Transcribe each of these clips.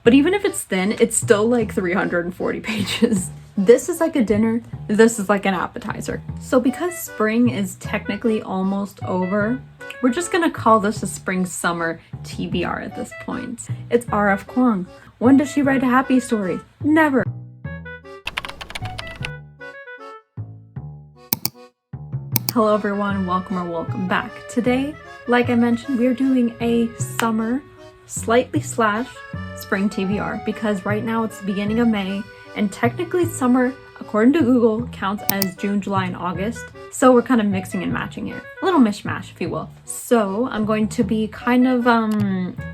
But even if it's thin, it's still like 340 pages. This is like a dinner, this is like an appetizer. So because spring is technically almost over, we're just gonna call this a spring-summer TBR at this point. It's RF Kwong. When does she write a happy story? Never. Hello everyone, welcome or welcome back. Today, like I mentioned, we're doing a summer slightly slash spring TBR because right now it's the beginning of May and technically summer, according to Google, counts as June, July, and August. So we're kind of mixing and matching here. A little mishmash, if you will. So I'm going to be kind of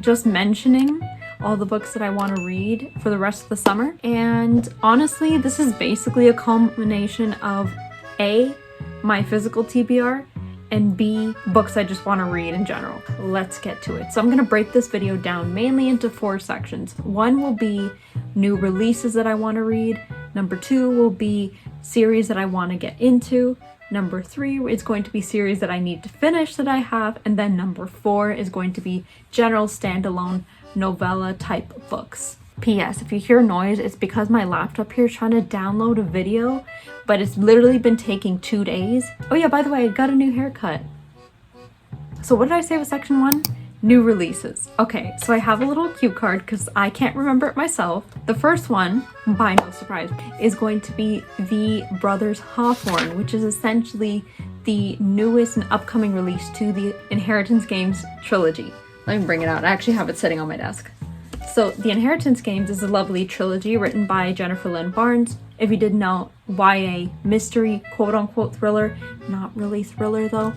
just mentioning all the books that I want to read for the rest of the summer. And honestly, this is basically a culmination of A, my physical TBR, and B, books I just want to read in general. Let's get to it. So I'm going to break this video down mainly into 4 sections. One will be new releases that I want to read. Number 2 will be series that I want to get into. Number 3 is going to be series that I need to finish that I have. And then number 4 is going to be general standalone novella type books. P.S. If you hear noise, it's because my laptop here is trying to download a video, but it's literally been taking 2 days. Oh yeah, by the way, I got a new haircut. So what did I say with section 1? New releases. Okay, so I have a little cue card because I can't remember it myself. The first one, by no surprise, is going to be The Brothers Hawthorne, which is essentially the newest and upcoming release to the Inheritance Games trilogy. Let me bring it out. I actually have it sitting on my desk. So The Inheritance Games is a lovely trilogy written by Jennifer Lynn Barnes. If you didn't know, YA mystery, quote-unquote thriller. Not really thriller though.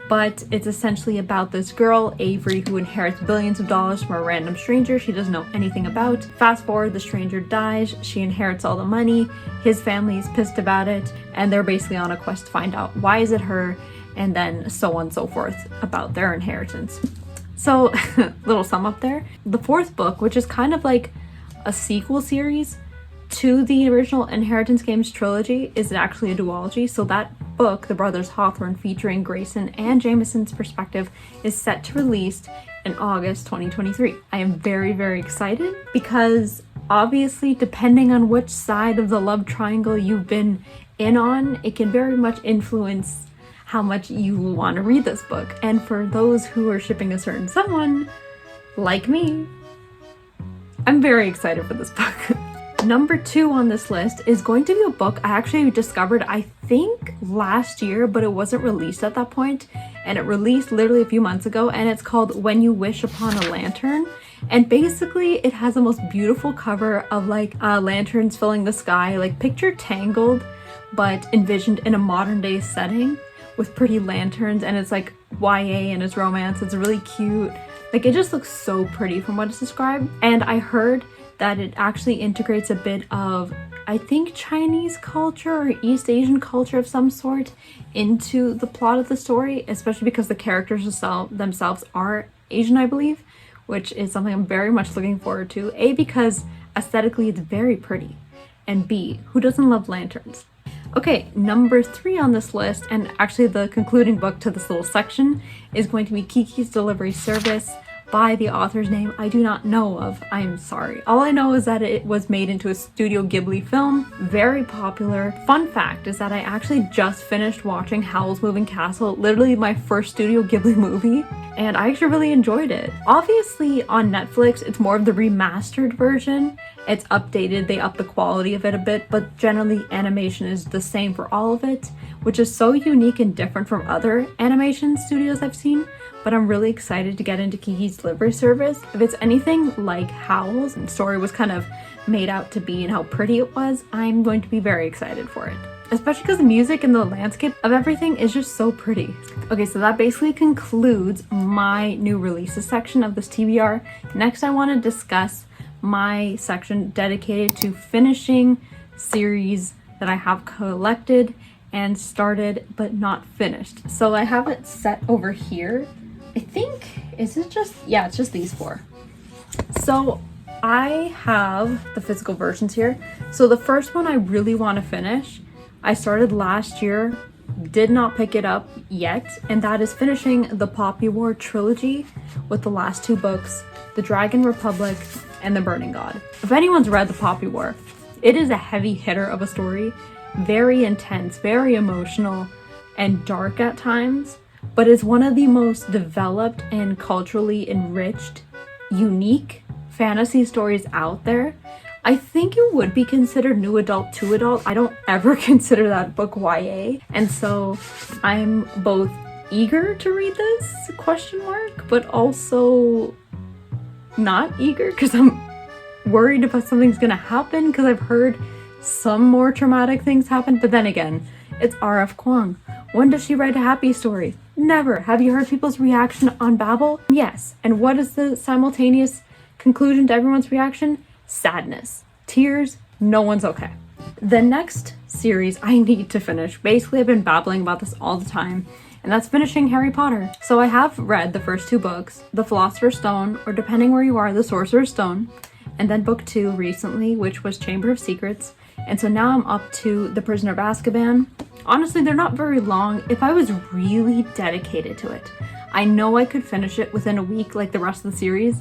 But it's essentially about this girl, Avery, who inherits billions of dollars from a random stranger she doesn't know anything about. Fast forward, the stranger dies, she inherits all the money, his family is pissed about it, and they're basically on a quest to find out why is it her, and then so on and so forth about their inheritance. So, little sum up there. The 4th book, which is kind of like a sequel series to the original Inheritance Games trilogy, is actually a duology. So that book, The Brothers Hawthorne, featuring Grayson and Jameson's perspective, is set to release in August 2023. I am very, very excited because obviously, depending on which side of the love triangle you've been in on, it can very much influence how much you want to read this book. And for those who are shipping a certain someone, like me, I'm very excited for this book. Number 2 on this list is going to be a book I actually discovered, I think, last year, but it wasn't released at that point, and it released literally a few months ago, and it's called When You Wish Upon a Lantern. And basically, it has the most beautiful cover of like lanterns filling the sky, like picture Tangled, but envisioned in a modern day setting with pretty lanterns, and it's like YA and it's romance. It's really cute. Like, it just looks so pretty from what it's described. And I heard that it actually integrates a bit of, I think, Chinese culture or East Asian culture of some sort into the plot of the story, especially because the characters themselves are Asian, I believe, which is something I'm very much looking forward to. A, because aesthetically it's very pretty, and B, who doesn't love lanterns? Okay, number 3 on this list, and actually the concluding book to this little section, is going to be Kiki's Delivery Service by the author's name I do not know of. I'm sorry. All I know is that it was made into a Studio Ghibli film. Very popular. Fun fact is that I actually just finished watching Howl's Moving Castle, literally my first Studio Ghibli movie, and I actually really enjoyed it. Obviously on Netflix, it's more of the remastered version. It's updated, they up the quality of it a bit, but generally animation is the same for all of it, which is so unique and different from other animation studios I've seen. But I'm really excited to get into Kiki's Delivery Service. If it's anything like Howl's story was kind of made out to be and how pretty it was, I'm going to be very excited for it. Especially because the music and the landscape of everything is just so pretty. Okay, so that basically concludes my new releases section of this TBR. Next, I want to discuss my section dedicated to finishing series that I have collected and started but not finished. So I have it set over here. I think, is it just, yeah, it's just these 4. So I have the physical versions here. So the first one I really want to finish, I started last year, did not pick it up yet, and that is finishing the Poppy War trilogy with the last 2 books, The Dragon Republic and the Burning God. If anyone's read The Poppy War, it is a heavy hitter of a story, very intense, very emotional, and dark at times, but it's one of the most developed and culturally enriched, unique fantasy stories out there. I think it would be considered new adult to adult. I don't ever consider that book YA, and so I'm both eager to read this, but also not eager because I'm worried if something's gonna happen, because I've heard some more traumatic things happen. But then again, it's R.F. Kuang. When does she write a happy story? Never. Have you heard people's reaction on Babbel? Yes. And what is the simultaneous conclusion to everyone's reaction? Sadness. Tears. No one's okay. The next series I need to finish. Basically, I've been babbling about this all the time, and that's finishing Harry Potter. So I have read the first 2 books, The Philosopher's Stone, or depending where you are, The Sorcerer's Stone, and then book 2 recently, which was Chamber of Secrets. And so now I'm up to The Prisoner of Azkaban. Honestly, they're not very long. If I was really dedicated to it, I know I could finish it within a week like the rest of the series,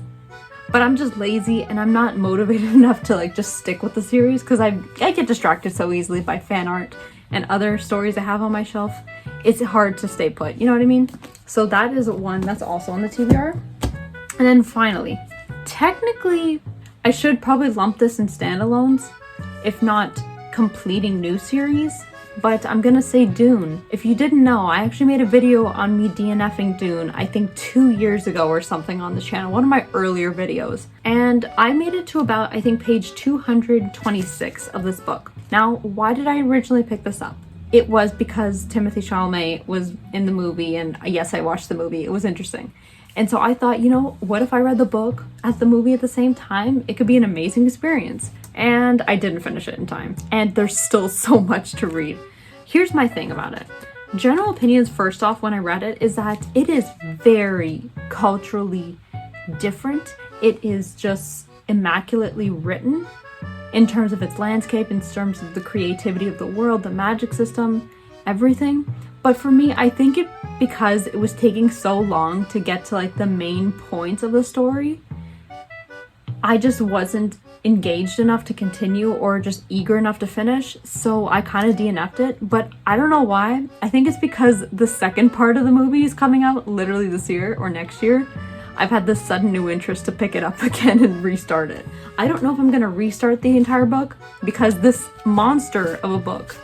but I'm just lazy and I'm not motivated enough to like just stick with the series because I get distracted so easily by fan art and other stories I have on my shelf. It's hard to stay put, you know what I mean? So that is one that's also on the TBR. And then finally, technically, I should probably lump this in standalones, if not completing new series, but I'm gonna say Dune. If you didn't know, I actually made a video on me DNFing Dune, I think 2 years ago or something on the channel, one of my earlier videos. And I made it to about, I think, page 226 of this book. Now, why did I originally pick this up? It was because Timothée Chalamet was in the movie, and yes, I watched the movie, it was interesting. And so I thought, you know, what if I read the book as the movie at the same time? It could be an amazing experience. And I didn't finish it in time. And there's still so much to read. Here's my thing about it. General opinions, first off, when I read it, is that it is very culturally different. It is just immaculately written in terms of its landscape, in terms of the creativity of the world, the magic system, everything. But for me, I think it because it was taking so long to get to like the main points of the story, I just wasn't engaged enough to continue or just eager enough to finish, so I kind of DNF'd it. But I don't know why. I think it's because the second part of the movie is coming out literally this year or next year. I've had this sudden new interest to pick it up again and restart it. I don't know if I'm gonna restart the entire book because this monster of a book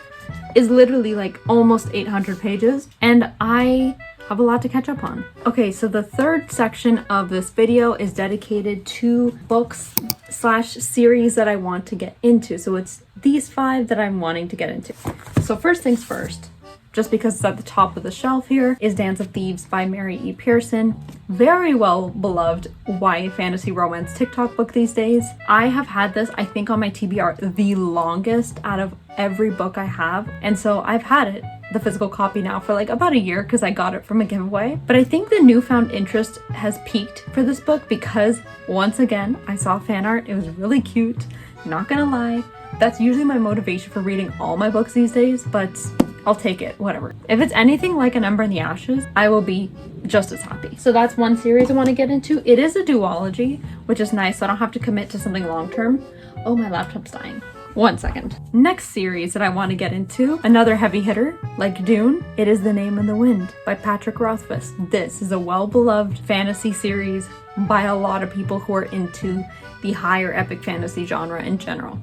is literally like almost 800 pages and I have a lot to catch up on. Okay, so the third section of this video is dedicated to books / series that I want to get into. So it's these 5 that I'm wanting to get into. So first things first, just because it's at the top of the shelf here, is Dance of Thieves by Mary E. Pearson. Very well beloved YA fantasy romance TikTok book these days. I have had this, I think, on my TBR the longest out of every book I have. And so I've had it, the physical copy, now for like about a year because I got it from a giveaway. But I think the newfound interest has peaked for this book because once again, I saw fan art. It was really cute, not gonna lie. That's usually my motivation for reading all my books these days, but I'll take it, whatever. If it's anything like An Ember in the Ashes, I will be just as happy. So that's one series I want to get into. It is a duology, which is nice, so I don't have to commit to something long term. Oh, my laptop's dying. 1 second. Next series that I want to get into, another heavy hitter, like Dune, it is The Name in the Wind by Patrick Rothfuss. This is a well-beloved fantasy series by a lot of people who are into the higher epic fantasy genre in general.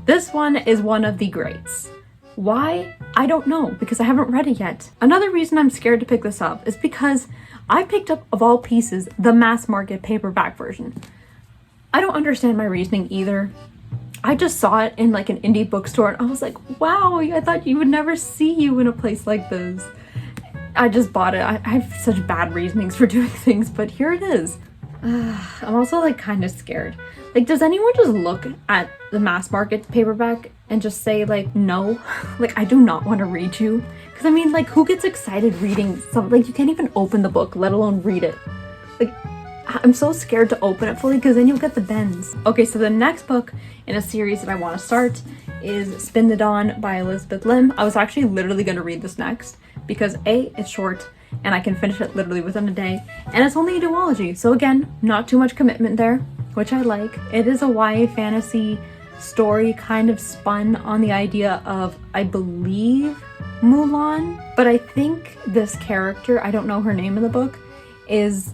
This one is one of the greats. Why? I don't know, because I haven't read it yet. Another reason I'm scared to pick this up is because I picked up, of all pieces, the mass market paperback version. I don't understand my reasoning either. I just saw it in like an indie bookstore and I was like, wow, I thought you would never see you in a place like this. I just bought it. I have such bad reasonings for doing things, but here it is. I'm also like kind of scared. Like, does anyone just look at the mass market paperback and just say like, no, like I do not want to read you? Because I mean, like, who gets excited reading something? Like, you can't even open the book, let alone read it. Like, I'm so scared to open it fully because then you'll get the bends. Okay, so the next book in a series that I want to start is Spin the Dawn by Elizabeth Lim. I was actually literally going to read this next because A, it's short and I can finish it literally within a day, and it's only a duology, so again, not too much commitment there. which I like. It is a YA fantasy story kind of spun on the idea of, I believe, Mulan, but I think this character, I don't know her name in the book, is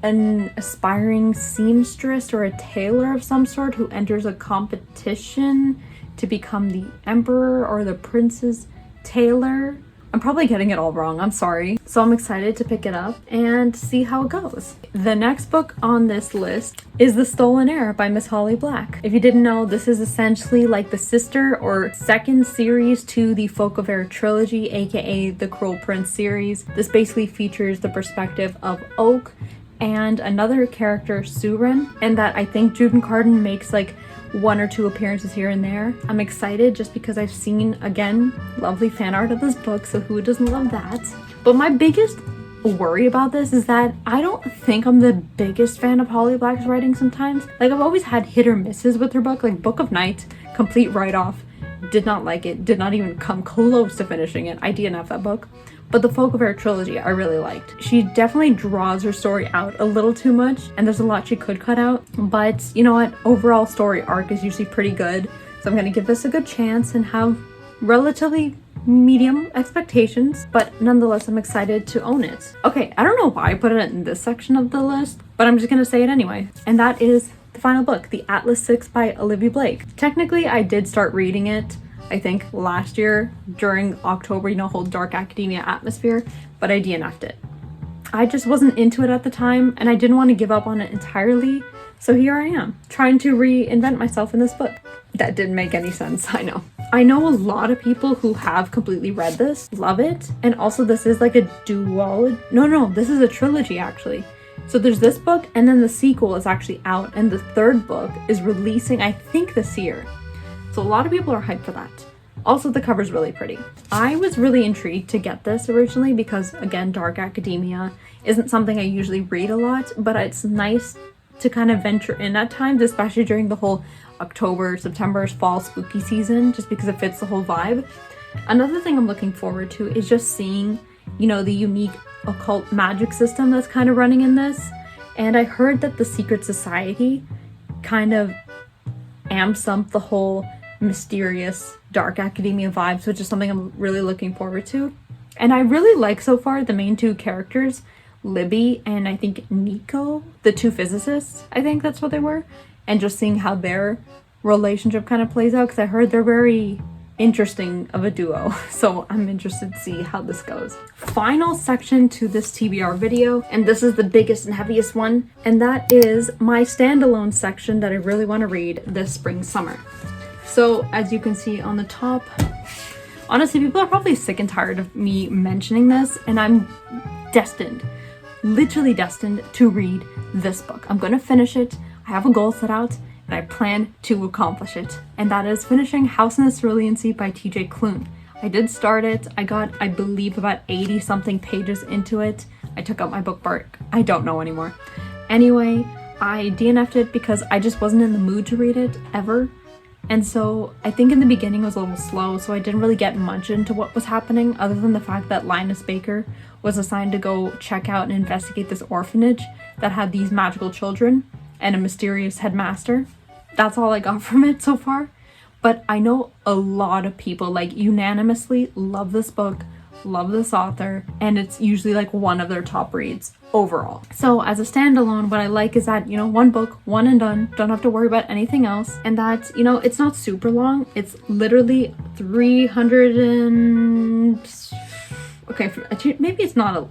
an aspiring seamstress or a tailor of some sort who enters a competition to become the emperor or the prince's tailor. I'm probably getting it all wrong, I'm sorry. So I'm excited to pick it up and see how it goes. The next book on this list is The Stolen Heir by Miss Holly Black. If you didn't know, this is essentially like the sister or second series to the Folk of Air trilogy, aka the Cruel Prince series. This basically features the perspective of Oak and another character, Surin, and that I think Juden Carden makes like 1 or 2 appearances here and there. I'm excited just because I've seen, again, lovely fan art of this book, so who doesn't love that? But my biggest worry about this is that I don't think I'm the biggest fan of Holly Black's writing sometimes. Like, I've always had hit or misses with her book, like Book of Night, complete write-off, did not like it, did not even come close to finishing it. I DNF that book. But the Folk of Air trilogy I really liked. She definitely draws her story out a little too much, and there's a lot she could cut out. But you know what? Overall story arc is usually pretty good. So I'm gonna give this a good chance and have relatively medium expectations, but nonetheless I'm excited to own it. Okay, I don't know why I put it in this section of the list, but I'm just gonna say it anyway. And that is the final book, The Atlas 6 by Olivia Blake. Technically, I did start reading it I think last year during October, you know, whole dark academia atmosphere, but I DNF'd it. I just wasn't into it at the time and I didn't want to give up on it entirely. So here I am, trying to reinvent myself in this book. That didn't make any sense, I know. I know a lot of people who have completely read this, love it, and also this is like a duology. No, this is a trilogy actually. So there's this book and then the sequel is actually out and the third book is releasing, I think, this year. So a lot of people are hyped for that. Also, the cover's really pretty. I was really intrigued to get this originally because, again, dark academia isn't something I usually read a lot, but it's nice to kind of venture in at times, especially during the whole October, September, fall spooky season, just because it fits the whole vibe. Another thing I'm looking forward to is just seeing, you know, the unique occult magic system that's kind of running in this. And I heard that the secret society kind of amps up the whole mysterious dark academia vibes, which is something I'm really looking forward to. And I really like so far the main 2 characters, Libby and I think Nico, the 2 physicists, I think that's what they were, and just seeing how their relationship kind of plays out because I heard they're very interesting of a duo, so I'm interested to see how this goes. Final section to this TBR video, and this is the biggest and heaviest one, and that is my standalone section that I really want to read this spring summer. So as you can see on the top, honestly, people are probably sick and tired of me mentioning this, and I'm destined, literally destined to read this book. I'm going to finish it. I have a goal set out and I plan to accomplish it. And that is finishing House in the Australiancy by TJ Klune. I did start it. I got, I believe, about 80 something pages into it. I took out my bookmark. I don't know anymore. Anyway, I DNF'd it because I just wasn't in the mood to read it ever. And so I think in the beginning it was a little slow, so I didn't really get much into what was happening other than the fact that Linus Baker was assigned to go check out and investigate this orphanage that had these magical children and a mysterious headmaster. That's all I got from it so far. But I know a lot of people like unanimously love this book, love this author, and it's usually like one of their top reads overall. So as a standalone, what I like is that, you know, one book, one and done, don't have to worry about anything else, and that, you know, it's not super long. It's literally 300 and okay, maybe it's not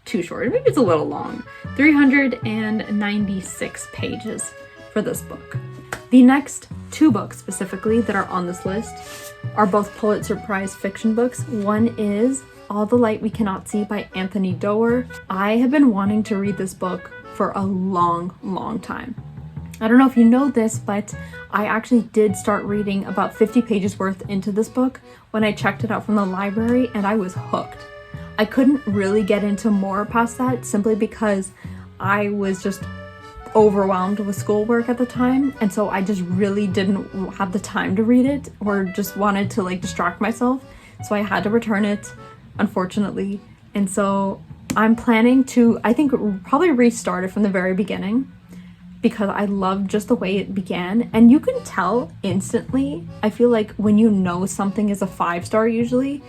too short, maybe it's a little long. 396 pages for this book. The next 2 books specifically that are on this list are both Pulitzer Prize fiction books. One is All the Light We Cannot See by Anthony Doerr. I have been wanting to read this book for a long time. I don't know if you know this, but I actually did start reading about 50 pages worth into this book when I checked it out from the library, and I was hooked. I couldn't really get into more past that simply because I was just overwhelmed with schoolwork at the time, and so I just really didn't have the time to read it or just wanted to like distract myself, so I had to return it, unfortunately. And so I'm planning to, I think, probably restart it from the very beginning because I love just the way it began. And you can tell instantly, I feel like when you know something is a 5-star usually,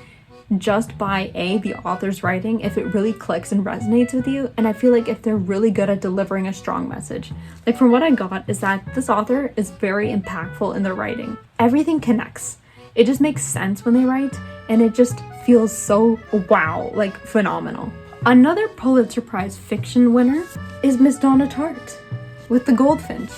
just by the author's writing, if it really clicks and resonates with you. And I feel like if they're really good at delivering a strong message. Like from what I got is that this author is very impactful in their writing. Everything connects. It just makes sense when they write, and it just feels so wow, like phenomenal. Another Pulitzer Prize fiction winner is Miss Donna Tartt with The Goldfinch.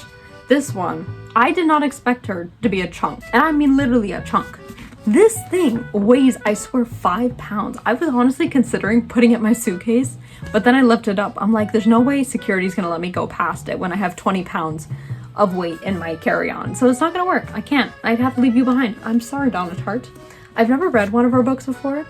This one, I did not expect her to be a chunk, and I mean literally a chunk. This thing weighs, I swear, 5 pounds. I was honestly considering putting it in my suitcase, but then I lifted it up. I'm like, there's no way security's gonna let me go past it when I have 20 pounds of weight in my carry-on. So it's not gonna work. I can't. I'd have to leave you behind. I'm sorry, Donna Tartt. I've never read one of her books before,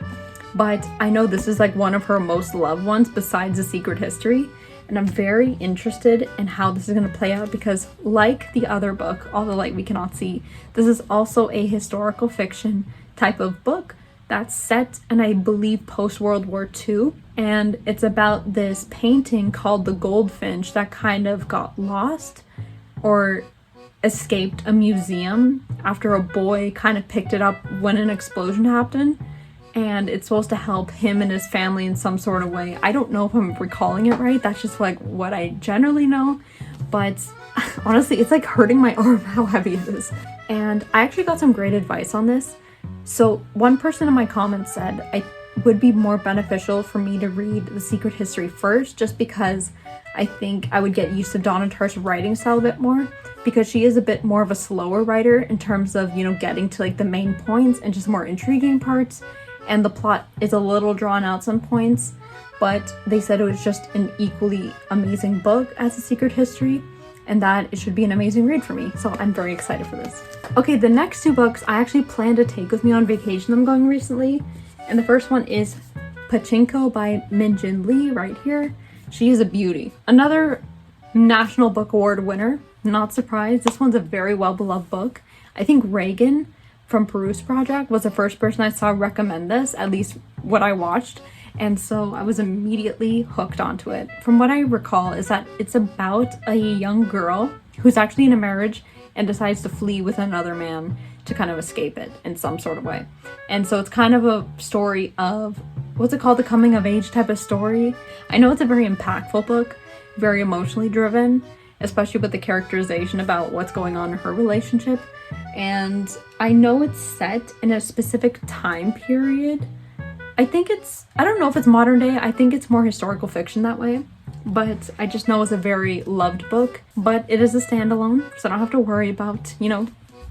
but I know this is like one of her most loved ones besides A Secret History. And I'm very interested in how this is going to play out because like the other book, All the Light We Cannot See, this is also a historical fiction type of book that's set in, I believe, post-World War II. And it's about this painting called the Goldfinch that kind of got lost or escaped a museum after a boy kind of picked it up when an explosion happened. And it's supposed to help him and his family in some sort of way. I don't know if I'm recalling it right. That's just like what I generally know. But honestly, it's like hurting my arm how heavy it is. And I actually got some great advice on this. So one person in my comments said it would be more beneficial for me to read The Secret History first, just because I think I would get used to Donna Tartt's writing style a bit more, because she is a bit more of a slower writer in terms of, you know, getting to like the main points and just more intriguing parts. And the plot is a little drawn out some points, but they said it was just an equally amazing book as A Secret History, and that it should be an amazing read for me. So I'm very excited for this. Okay, the next 2 books I actually plan to take with me on vacation I'm going recently. And the first one is Pachinko by Min Jin Lee right here. She is a beauty. Another National Book Award winner. Not surprised. This one's a very well-beloved book. I think Reagan from Peruse Project was the first person I saw recommend this, at least what I watched, and so I was immediately hooked onto it. From what I recall is that it's about a young girl who's actually in a marriage and decides to flee with another man to kind of escape it in some sort of way. And so it's kind of a story of, what's it called, the coming of age type of story. I know it's a very impactful book, very emotionally driven, especially with the characterization about what's going on in her relationship. And I know it's set in a specific time period. I don't know if it's modern day. I think it's more historical fiction that way. But I just know it's a very loved book. But it is a standalone, so I don't have to worry about, you know,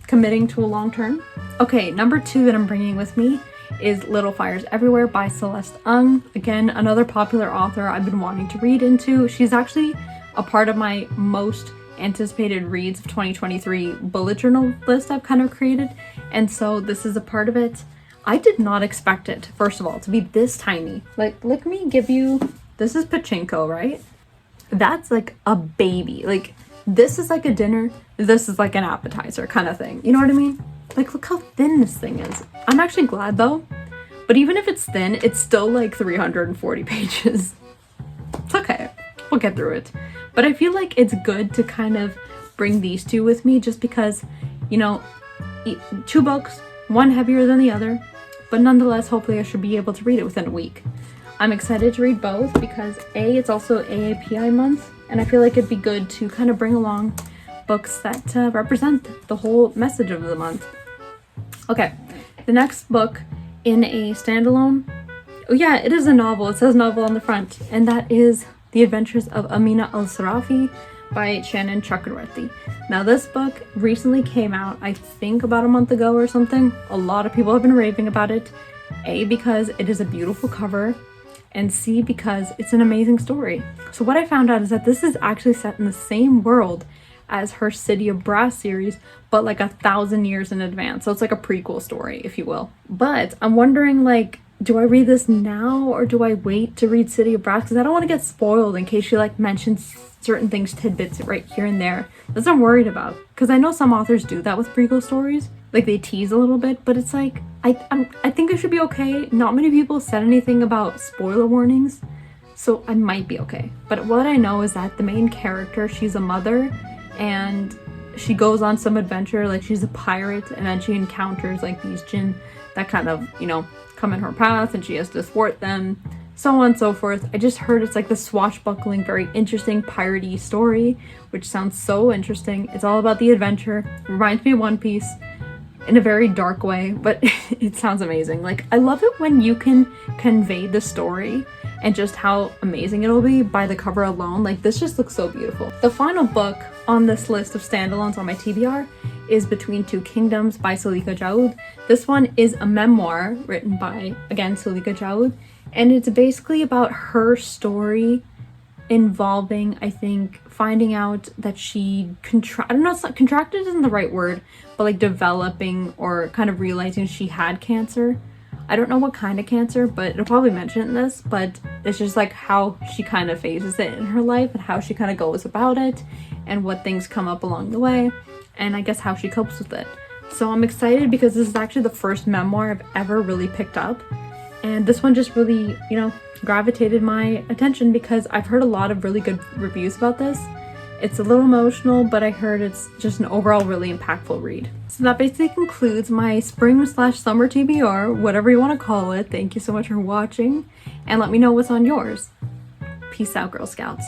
committing to a long term. Okay, number 2 that I'm bringing with me is Little Fires Everywhere by Celeste Ng. Again, another popular author I've been wanting to read into. She's actually a part of my most anticipated reads of 2023 bullet journal list I've kind of created, and so this is a part of it. I did not expect it, first of all, to be this tiny. Like, let me give you, this is Pachinko, right? That's like a baby. Like, this is like a dinner, this is like an appetizer kind of thing, you know what I mean? Like, look how thin this thing is. I'm actually glad though, but even if it's thin, it's still like 340 pages. It's okay, we'll get through it. But I feel like it's good to kind of bring these 2 with me just because, you know, 2 books, one heavier than the other, but nonetheless, hopefully I should be able to read it within a week. I'm excited to read both because it's also AAPI month, and I feel like it'd be good to kind of bring along books that represent the whole message of the month. Okay, the next book in a standalone, oh yeah, it is a novel. It says novel on the front, and that is The Adventures of Amina AlSarafi by Shannon Chakravarti. Now this book recently came out, I think about a month ago or something. A lot of people have been raving about it. A, because it is a beautiful cover, and C, because it's an amazing story. So what I found out is that this is actually set in the same world as her City of Brass series, but like 1,000 years in advance. So it's like a prequel story, if you will. But I'm wondering, like, do I read this now or do I wait to read City of Brass? Because I don't want to get spoiled in case she like mentions certain things, tidbits right here and there. That's what I'm worried about. Because I know some authors do that with prequel stories. Like they tease a little bit, but it's like, I think I should be okay. Not many people said anything about spoiler warnings. so I might be okay. But what I know is that the main character, she's a mother, and she goes on some adventure, like she's a pirate, and then she encounters like these jinn that kind of, you know, come in her path, and she has to thwart them, so on and so forth. I just heard it's like the swashbuckling, very interesting piratey story, which sounds so interesting. It's all about the adventure. Reminds me of One Piece in a very dark way, but it sounds amazing. Like, I love it when you can convey the story and just how amazing it'll be by the cover alone. Like, this just looks so beautiful. The final book on this list of standalones on my TBR is Between Two Kingdoms by Salika Jaoud. This one is a memoir written by, again, Salika Jaoud, and it's basically about her story involving, I think, finding out that she I don't know, it's not, contracted isn't the right word, but like developing or kind of realizing she had cancer. I don't know what kind of cancer, but it'll probably mention it in this, but it's just like how she kind of phases it in her life and how she kind of goes about it and what things come up along the way, and I guess how she copes with it. So I'm excited because this is actually the first memoir I've ever really picked up, and this one just really, you know, gravitated my attention because I've heard a lot of really good reviews about this. It's a little emotional, but I heard it's just an overall really impactful read. So that basically concludes my spring/summer TBR, whatever you want to call it. Thank you so much for watching, and let me know what's on yours. Peace out, Girl Scouts.